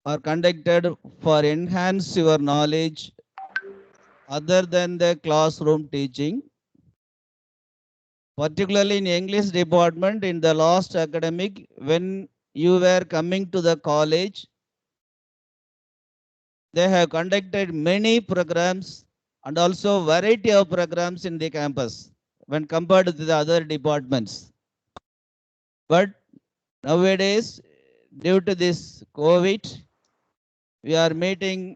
are conducted for enhance your knowledge other than the classroom teaching, particularly in English department in the last academic when you were coming to the college. They have conducted many programs and also variety of programs in the campus when compared to the other departments. But nowadays, due to this COVID, we are meeting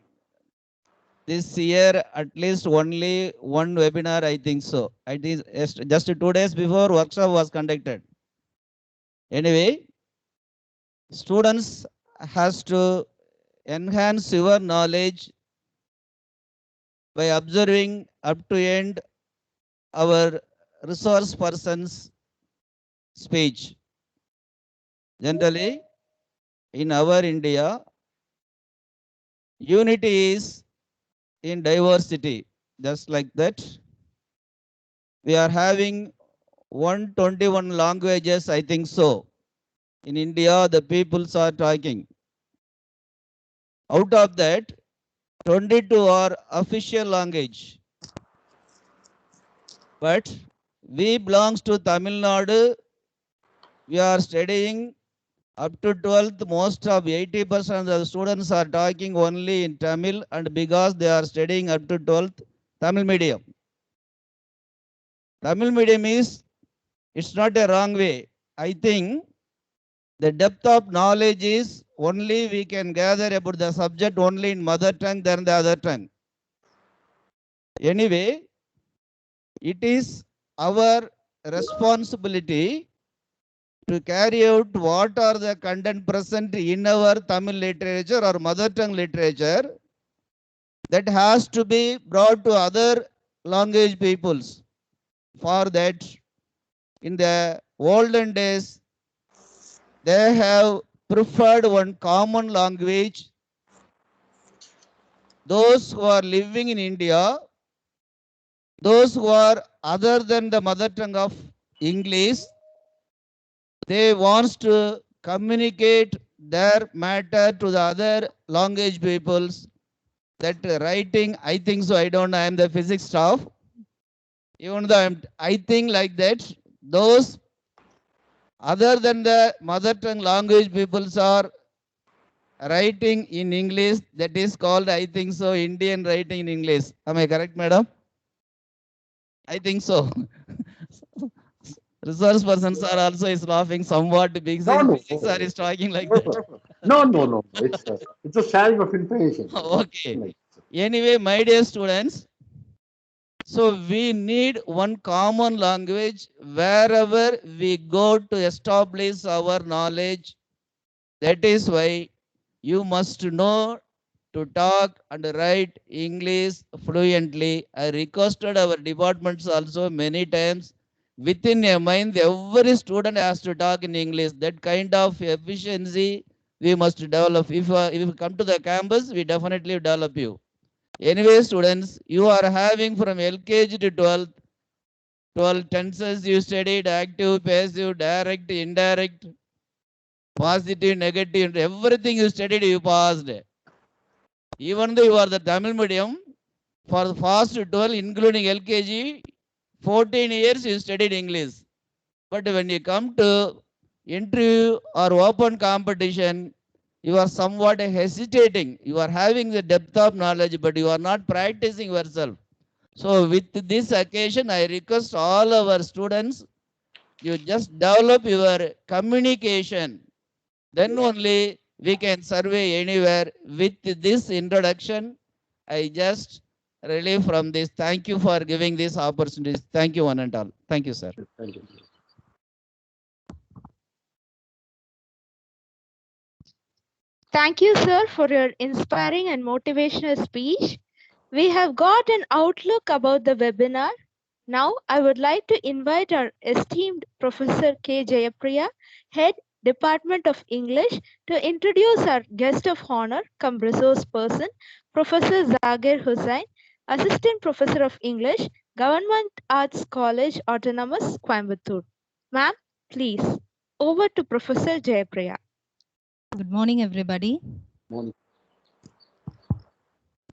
this year at least only one webinar, I think so. It is just 2 days before workshop was conducted. Anyway, students has to enhance your knowledge by observing up to end our resource person's speech. Generally, in our India, unity is in diversity. Just like that, we are having 121 languages, I think so. In India, the peoples are talking. Out of that, 22 are official language. But we belongs to Tamil Nadu. We are studying up to 12th. Most of 80% of the students are talking only in Tamil, and because they are studying up to 12th Tamil medium. Tamil medium is, it's not a wrong way. I think the depth of knowledge is only we can gather about the subject only in mother tongue than the other tongue. Anyway, it is our responsibility to carry out what are the content present in our Tamil literature or mother tongue literature that has to be brought to other language peoples. For that, in the olden days, they have preferred one common language. Those who are living in India, those who are other than the mother tongue of English, they wants to communicate their matter to the other language peoples. That writing, I think so, I don't know, I am the physics staff. Even though I think like that, those other than the mother tongue language peoples are writing in English, that is called, I think so, Indian writing in English. Am I correct, madam? I think so. Resource persons are also is laughing somewhat because No, in no. physics are is talking like that. No, no, no. It's a sharing of information. Okay. Anyway, my dear students, so we need one common language wherever we go to establish our knowledge. That is why you must know to talk and write English fluently. I requested our departments also many times. Within a month, every student has to talk in English. That kind of efficiency we must develop. If you come to the campus, we definitely develop you. Anyway, students, you are having from LKG to 12th, 12 tenses you studied, active, passive, direct, indirect, positive, negative, everything you studied, you passed. Even though you are the Tamil medium, for the first 12, including LKG, 14 years you studied English. But when you come to interview or open competition, you are somewhat hesitating. You are having the depth of knowledge, but you are not practicing yourself. So with this occasion, I request all our students, you just develop your communication. Then only we can survey anywhere. With this introduction, I just relieve from this. Thank you for giving this opportunity. Thank you one and all. Thank you, sir. Thank you. Thank you, sir, for your inspiring and motivational speech. We have got an outlook about the webinar. Now, I would like to invite our esteemed Professor K. Jayapriya, Head Department of English, to introduce our guest of honor, cum resource person, Professor Zakir Hussain, Assistant Professor of English, Government Arts College, Autonomous, Coimbatore. Ma'am, please, over to Professor Jayapriya. Good morning, everybody. Morning.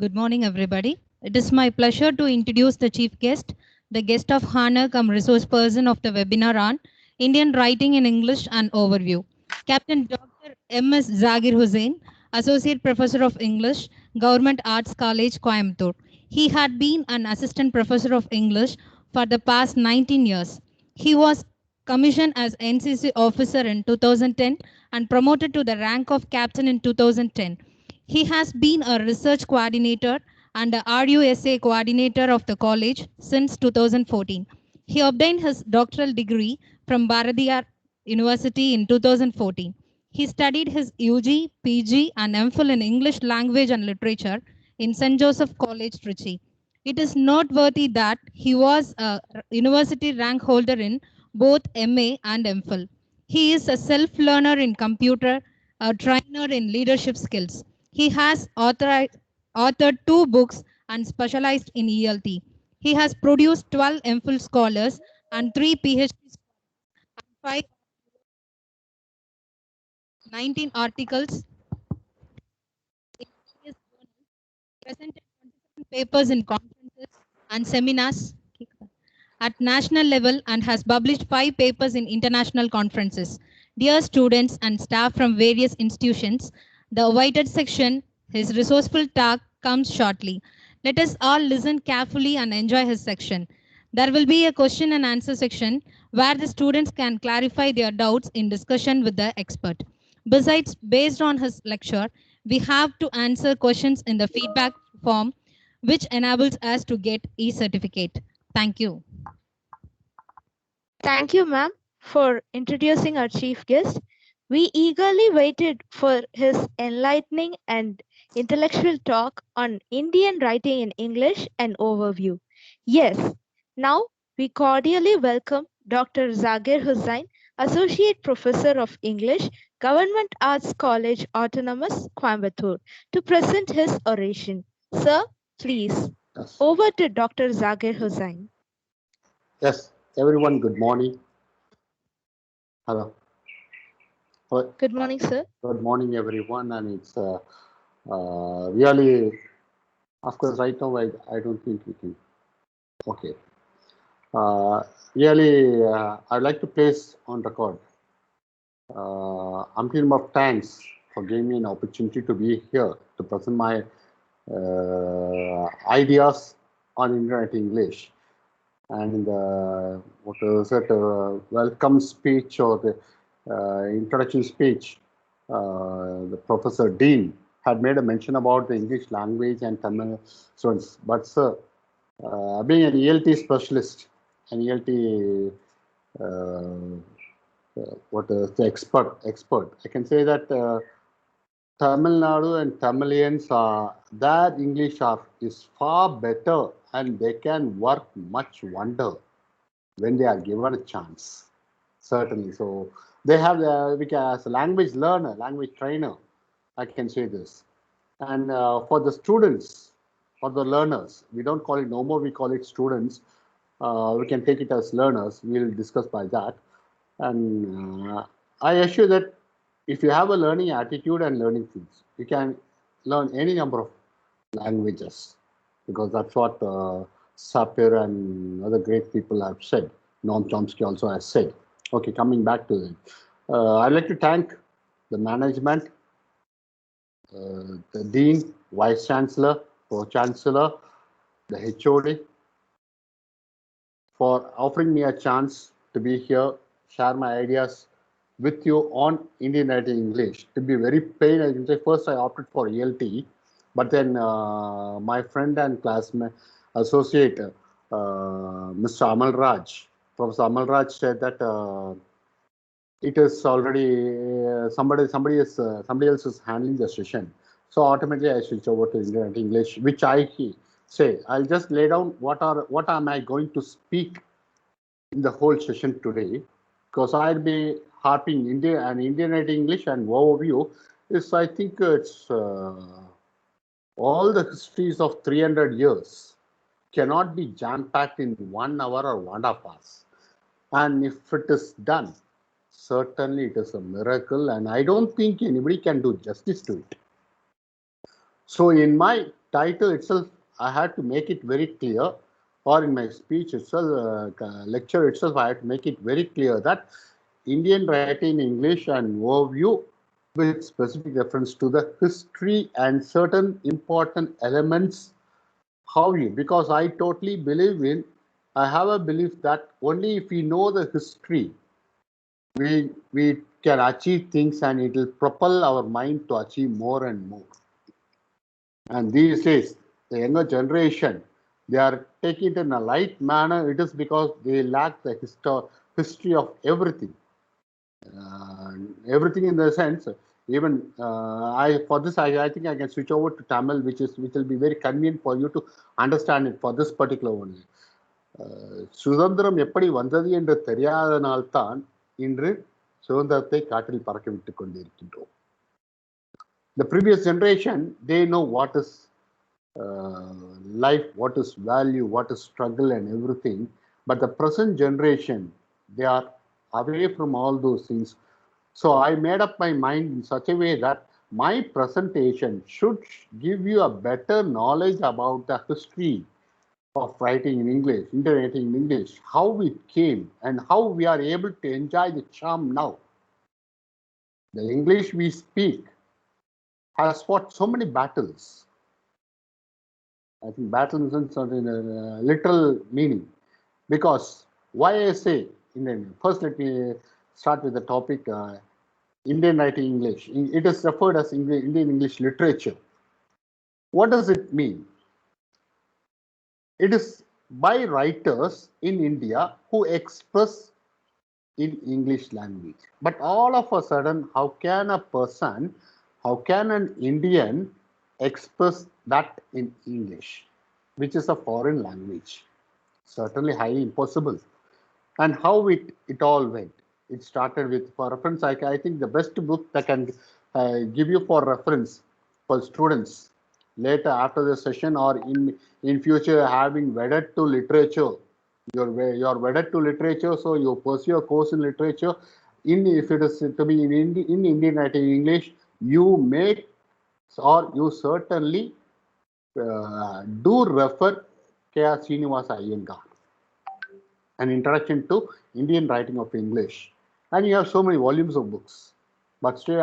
Good morning, everybody. It is my pleasure to introduce the chief guest, the guest of honor come resource person of the webinar on Indian Writing in English and Overview, Captain Dr. M.S. Zakir Hussain, Associate Professor of English, Government Arts College, Coimbatore. He had been an Assistant Professor of English for the past 19 years. He was commissioned as NCC officer in 2010 and promoted to the rank of captain in 2010. He has been a research coordinator and a RUSA coordinator of the college since 2014. He obtained his doctoral degree from Bharatiyar University in 2014. He studied his UG, PG, and MPhil in English language and literature in St. Joseph College, Trichy. It is noteworthy that he was a university rank holder in both MA and MPhil. He is a self-learner in computer, a trainer in leadership skills. He has authored 2 books and specialized in ELT. He has produced 12 MPhil scholars and 3 PhDs and 19 articles in various journals, presented 27 papers in conferences and seminars at national level and has published 5 papers in international conferences. Dear students and staff from various institutions, the awaited section, his resourceful talk, comes shortly. Let us all listen carefully and enjoy his section. There will be a question and answer section where the students can clarify their doubts in discussion with the expert. Besides, based on his lecture, we have to answer questions in the feedback form, which enables us to get e-certificate. Thank you. Thank you, ma'am, for introducing our chief guest. We eagerly waited for his enlightening and intellectual talk on Indian writing in English and overview. Yes, now we cordially welcome Dr. Zakir Hussain, Associate Professor of English, Government Arts College Autonomous, Coimbatore, to present his oration. Sir, please, Yes. over to Dr. Zakir Hussain. Yes, everyone, good morning. Hello. Hello. Good morning, sir. Good morning, everyone. And it's really, of course, right now, I don't think we can. Okay. Really, I'd like to place on record umpteen of thanks for giving me an opportunity to be here to present my ideas on Internet English. And in the what is it, welcome speech or the introduction speech, the Professor Dean had made a mention about the English language and Tamil students. But sir, being an ELT specialist, an ELT what is the expert, I can say that Tamil Nadu and Tamilians their English is far better and they can work much wonder when they are given a chance. Certainly. So they have as a language learner, language trainer, I can say this. And for the students, for the learners, we don't call it no more, we call it students. We can take it as learners. We'll discuss by that. And I assure that if you have a learning attitude and learning things, you can learn any number of languages, because that's what Sapir and other great people have said. Noam Chomsky also has said. Okay, coming back to it. I'd like to thank the management, the Dean, Vice Chancellor, Pro-Chancellor, the HOD, for offering me a chance to be here, share my ideas with you on Indian writing English. To be very plain, I can say first I opted for ELT, but then my friend and classmate, associate, Mr. Amal Raj, Professor Amal Raj said that it is already somebody else is handling the session. So automatically I switch over to Indian writing English, which I say I'll just lay down what am I going to speak in the whole session today, because I'll be harping Indian writing English and overview is, I think it's all the histories of 300 years cannot be jam-packed in 1 hour or 1.5 hours. And if it is done, certainly it is a miracle, and I don't think anybody can do justice to it. So in my title itself, I had to make it very clear, or in my speech itself, lecture itself, I had to make it very clear that Indian writing in English and overview with specific reference to the history and certain important elements. How you? Because I totally believe in, I have a belief that only if we know the history, we can achieve things and it will propel our mind to achieve more and more. And these days, the younger generation, they are taking it in a light manner. It is because they lack the history of everything. Everything in the sense, even I think I can switch over to Tamil, which will be very convenient for you to understand it for this particular one. சுதந்திரம் எப்படி வந்தது என்று தெரியாதனால்தான் இன்று சுதந்திரத்தை காற்றில் பறக்க விட்டுக் கொண்டிருக்கின்றோம். The previous generation, they know what is life, what is value, what is struggle and everything. But the present generation, they are away from all those things. So I made up my mind in such a way that my presentation should give you a better knowledge about the history of writing in English, Indian writing in English, how it came and how we are able to enjoy the charm now. The English we speak has fought so many battles. I think battle isn't something literal meaning. Because why I say Indian? First, let me start with the topic Indian writing English. It is referred as Indian English literature. What does it mean? It is by writers in India who express in English language. But all of a sudden, how can an Indian express that in English, which is a foreign language? Certainly highly impossible. And how it all went. It started with, for reference, I think the best book that can give you for reference for students later after the session or in future having wedded to literature. You're wedded to literature, so you pursue a course in literature. If it is to be in Indian writing English, you make or you certainly do refer K.R. Srinivasa Iyengar, an introduction to Indian writing of English. And you have so many volumes of books. But still,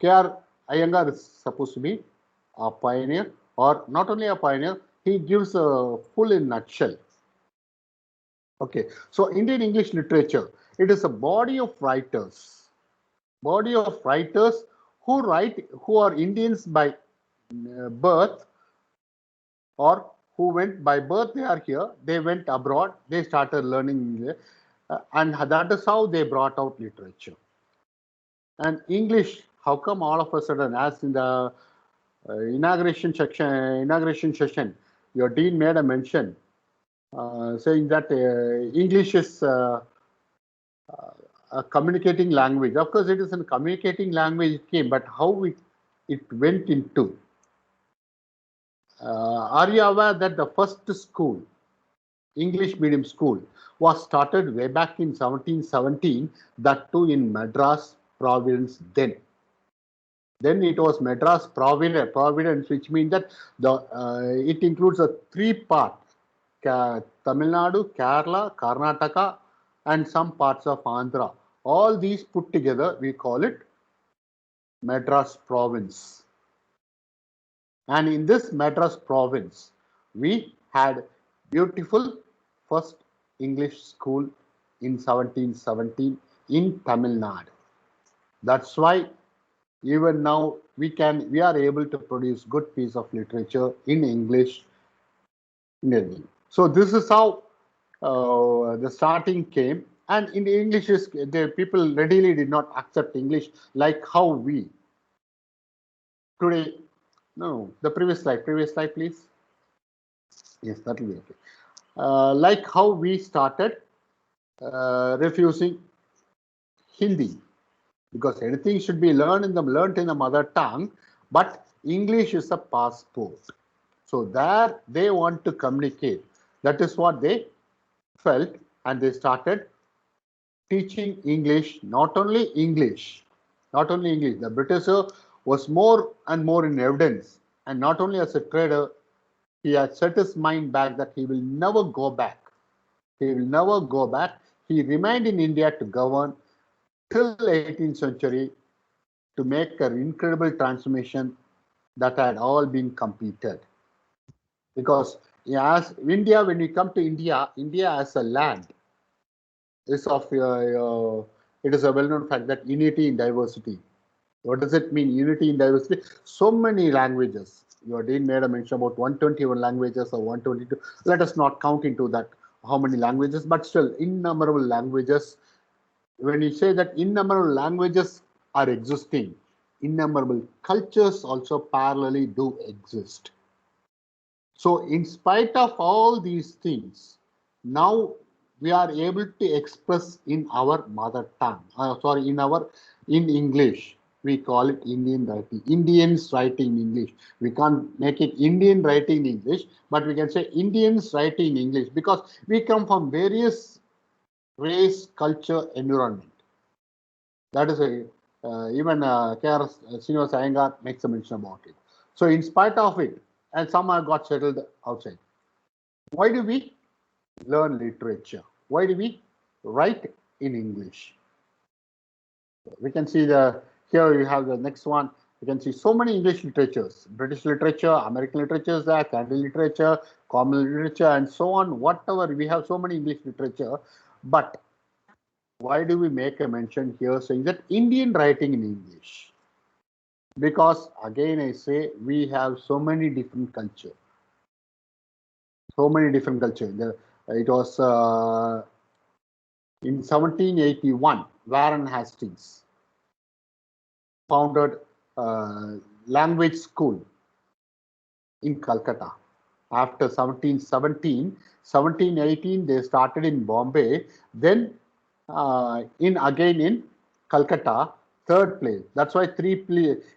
K.R. Iyengar is supposed to be a pioneer, or not only a pioneer, he gives a full in nutshell. Okay, so Indian English literature, it is a body of writers who are Indians by birth, or who went by birth, they are here, they went abroad, they started learning English, and that is how they brought out literature. And English, how come all of a sudden, as in the inauguration session, your dean made a mention saying that English is a communicating language. Of course, it is a communicating language it came, but how it went into. Are you aware that the first school, English medium school, was started way back in 1717, that too in Madras province then. Then it was Madras province, which means that it includes a three-part, Tamil Nadu, Kerala, Karnataka, and some parts of Andhra. All these put together, we call it Madras province. And in this Madras province, we had beautiful first English school in 1717 in Tamil Nadu. That's why even now we are able to produce good piece of literature in English. So this is how the starting came. And in the English, the people readily did not accept English like how we today. No, the previous slide, please. Yes, that will be okay. Like how we started refusing Hindi, because anything should be learned in the mother tongue, but English is a passport. So there they want to communicate. That is what they felt, and they started teaching English, not only English. The British was more and more in evidence, And not only as a trader, he had set his mind back that he will never go back. He will never go back. He remained in India to govern till 18th century to make an incredible transformation that had all been completed. Because as India, when you come to India, India as a land is it is a well-known fact that unity in diversity. What does it mean, unity in diversity? So many languages. Your Dean made a mention about 121 languages or 122. Let us not count into that how many languages, but still innumerable languages. When you say that innumerable languages are existing, innumerable cultures also parallelly do exist. So in spite of all these things, now we are able to express in our mother tongue, in English. We call it Indian writing. Indians writing English. We can't make it Indian writing English, but we can say Indians writing English because we come from various race, culture, environment. That is even K.R. Srinivas Iyengar makes a mention about it. So in spite of it, and some have got settled outside. Why do we learn literature? Why do we write in English? We can see here you have the next one. You can see so many English literatures, British literature, American literature, Canadian literature, common literature, and so on. Whatever, we have so many English literature. But why do we make a mention here saying that Indian writing in English? Because again, I say we have so many different culture. So many different culture. It was in 1781, Warren Hastings founded language school in Calcutta. After 1717, 1718, they started in Bombay. Then again in Calcutta, third place. That's why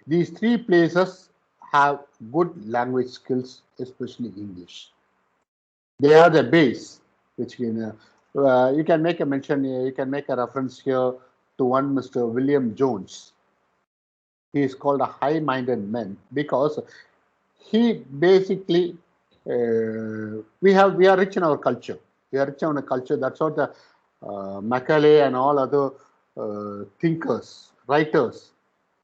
these three places have good language skills, especially English. They are the base, which you can make a mention. You can make a reference here to one Mr. William Jones. He is called a high-minded man because he basically we are rich in our culture. We are rich in our culture. That's what the Macaulay and all other thinkers, writers,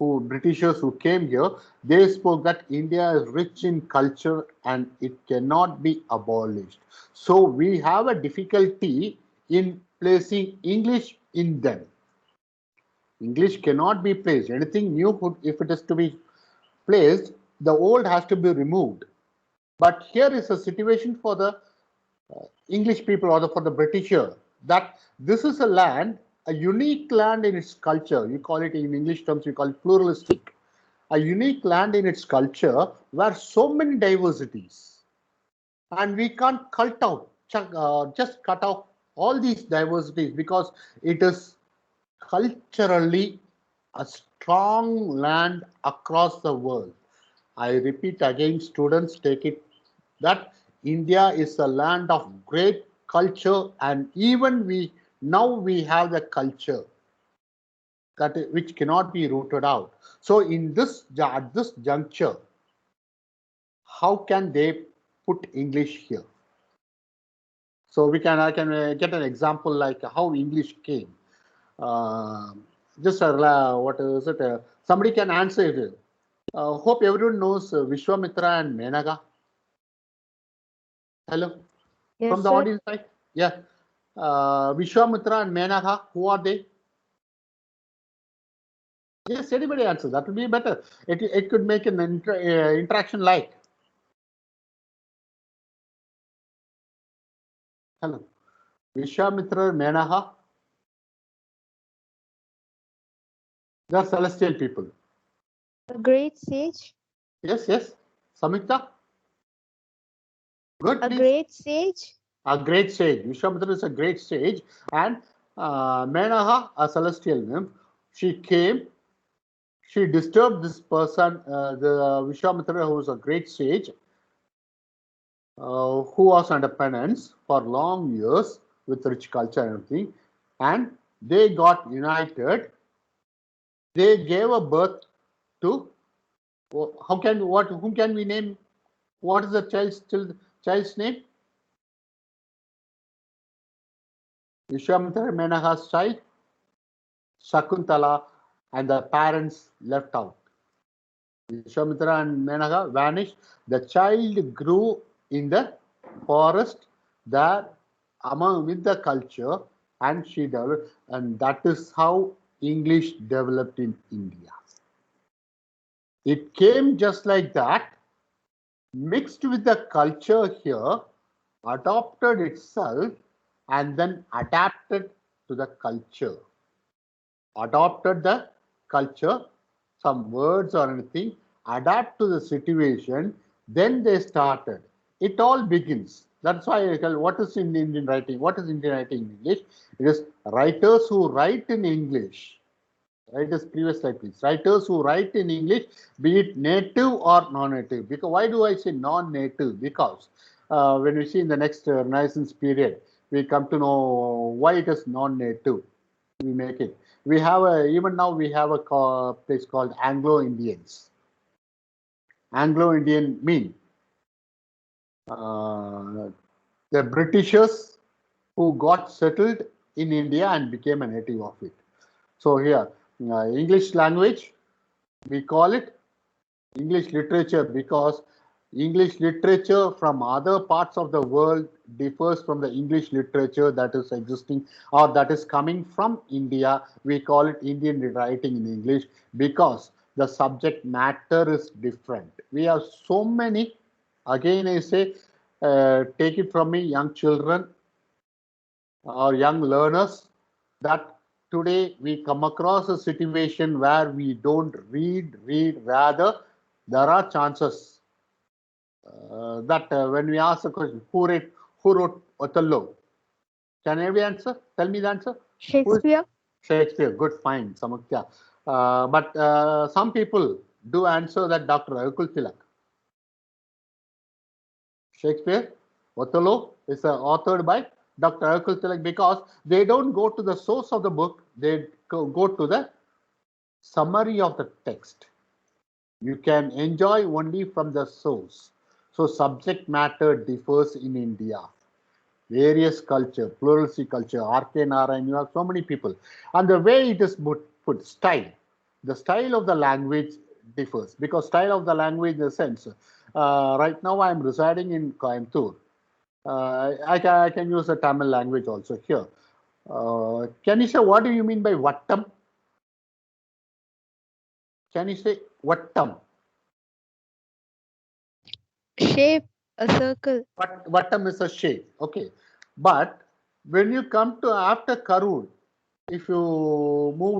Britishers who came here, they spoke that India is rich in culture and it cannot be abolished. So we have a difficulty in placing English in them. English cannot be placed. Anything new, if it is to be placed, the old has to be removed. But here is a situation for the English people or for the Britisher that this is a land, a unique land in its culture. You call it in English terms, you call it pluralistic. A unique land in its culture where so many diversities. And we can't just cut out all these diversities because it is culturally a strong land across the world. I repeat again, students, take it that India is a land of great culture, and even now we have the culture which cannot be rooted out. So at this juncture, how can they put English here? So I can get an example like how English came. What is it? Somebody can answer it. Hope everyone knows Vishwamitra and Menaka. Hello? Yes, From the sir. audience side? Yeah. Vishwamitra and Menaka, who are they? Yes, anybody answer. That would be better. It could make an interaction like. Hello. Vishwamitra, Menaka. They are celestial people. A great sage. Yes. Samyukta? Good, A please. great sage. A great sage. Vishwamitra is a great sage. And Menaha, a celestial nymph, she came. She disturbed this person, the Vishwamitra, who was a great sage, who was under penance for long years with rich culture and everything. And they got united. They gave a birth to How can what? Whom can we name? What is the child's name? Vishwamitra Menaha's child, Shakuntala, and the parents left out. Vishwamitra and Menaka vanished. The child grew in the forest there among with the culture, and she developed, and that is how English developed in India. It came just like that, mixed with the culture here, adopted itself, and then adapted to the culture. Adopted the culture, some words or anything, adapt to the situation, then they started. It all begins. That's why I tell what is in Indian writing? What is Indian writing in English? It is writers who write in English. Write as previous slide, please. Writers who write in English, be it native or non-native. Because why do I say non-native? Because when we see in the next Renaissance period, we come to know why it is non-native. We make it. We have even now we have a place called Anglo-Indians. Anglo-Indian mean the Britishers who got settled in India and became a native of it. So here, English language, we call it English literature because English literature from other parts of the world differs from the English literature that is existing or that is coming from India. We call it Indian writing in English because the subject matter is different. We have so many, again I say, take it from me, young children or young learners, that today we come across a situation where we don't read, rather there are chances that when we ask the question, who wrote Othello? Can every answer? Tell me the answer. Shakespeare. Shakespeare. Good, fine, Samakya. But some people do answer that Dr. Rakul Tilak. Shakespeare, Othello is authored by Dr. Rakul Tilak because they don't go to the source of the book, they go to the summary of the text. You can enjoy only from the source. So subject matter differs in India. Various culture, pluralistic culture, R.K. Narayan, you have so many people. And the way it is put style, the style of the language differs because style of the language in the sense, right now I am residing in Coimbatore. I can use the Tamil language also here. Can you say what do you mean by Vattam? Can you say Vattam? Shape, a circle. Vattam is a shape. Okay. But when you come to after Karur, if you move